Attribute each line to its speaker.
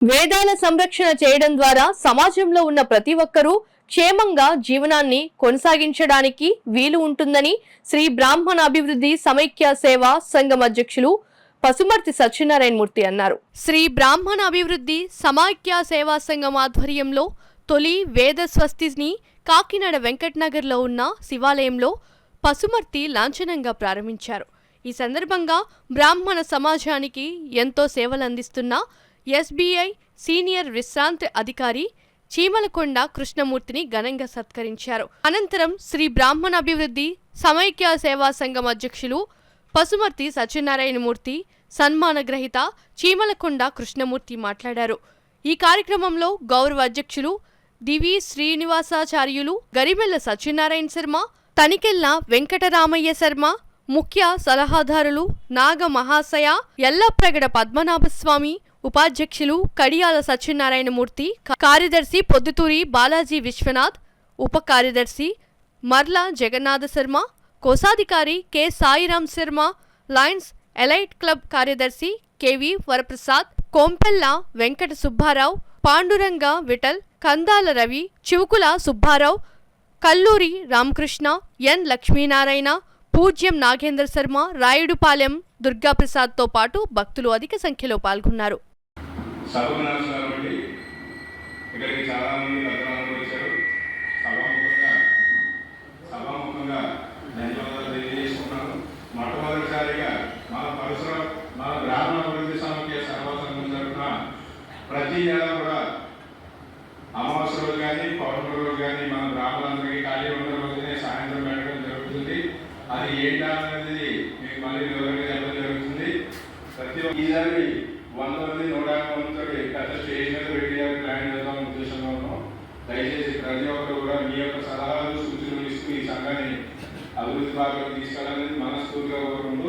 Speaker 1: వేదాల సంరక్షణ చేయడం ద్వారా సమాజంలో ఉన్న ప్రతి ఒక్కరూ క్షేమంగా జీవనాన్ని కొనసాగించడానికి వీలు ఉంటుందని శ్రీ బ్రాహ్మణ అభివృద్ధి సమైక్య సేవా సంఘం అధ్యక్షులు పసుమర్తి సత్యనారాయణ మూర్తి అన్నారు. శ్రీ బ్రాహ్మణ అభివృద్ధి సమైక్య సేవా సంఘం ఆధ్వర్యంలో తొలి వేద స్వస్తిని కాకినాడ వెంకటనగర్లో ఉన్న శివాలయంలో పసుమర్తి లాంఛనంగా ప్రారంభించారు. ఈ సందర్భంగా బ్రాహ్మణ సమాజానికి ఎంతో సేవలందిస్తున్న ఎస్బీఐ సీనియర్ విశ్రాంతి అధికారి చీమలకొండ కృష్ణమూర్తిని ఘనంగా సత్కరించారు. అనంతరం శ్రీ బ్రాహ్మణ అభివృద్ధి సమైక్య సేవా సంఘం అధ్యక్షులు పసుమర్తి సత్యనారాయణమూర్తి, సన్మాన గ్రహీత చీమలకొండ కృష్ణమూర్తి మాట్లాడారు. ఈ కార్యక్రమంలో గౌరవ అధ్యక్షులు దివి శ్రీనివాసాచార్యులు, గరిమెల్ల సత్యనారాయణ శర్మ, తనికెళ్ల వెంకటరామయ్య శర్మ, ముఖ్య సలహాదారులు నాగ మహాశయ, ఎల్లప్రగడ పద్మనాభస్వామి, ఉపాధ్యక్షులు కడియాల సత్యనారాయణమూర్తి, కార్యదర్శి పొద్దుటూరి బాలాజీ విశ్వనాథ్, ఉప కార్యదర్శి మర్ల జగన్నాథ శర్మ, కోశాధికారి K Sairam Sharma, Lions elite club కార్యదర్శి కెవి వరప్రసాద్, కోంపెల్ల వెంకట సుబ్బారావు, పాండురంగ విఠల్, కందాల రవి, చివుకుల సుబ్బారావు, కల్లూరి రామకృష్ణ, ఎన్ లక్ష్మీనారాయణ, పూజ్యం నాగేంద్ర శర్మ, రాయుడుపాలెం దుర్గాప్రసాద్తో పాటు భక్తులు అధిక సంఖ్యలో పాల్గొన్నారు.
Speaker 2: మొట్టమొదటిసారిగా మన పరిసరం మన గ్రామ అభివృద్ధి సమైక్య సేవా సంఘం తరఫున ప్రతి నెల కూడా అమావాస్య రోజు కానీ పౌర్ణమి రోజు కానీ మన గ్రామాలందరికీ ఖాళీ ఉన్న రోజునే సాయంత్రం పెట్టడం జరుగుతుంది. అది ఏంటనేది మీకు మళ్ళీ వివరంగా చెప్పడం జరుగుతుంది. ప్రతి ఈసారి 100 మంది 150 మందితో పెద్ద స్టేజ్ మీద పెట్టి ప్లాన్ చేద్దాం ఉద్దేశంలో ఉన్నాం. దయచేసి ప్రతి ఒక్కరు కూడా మీ యొక్క సలహాలు సూచనలు ఇస్తూ ఈ సంఘాన్ని అభివృద్ధి భాగంలో తీసుకెళ్ళాలని మనస్ఫూర్తిగా కోరుకుంటూ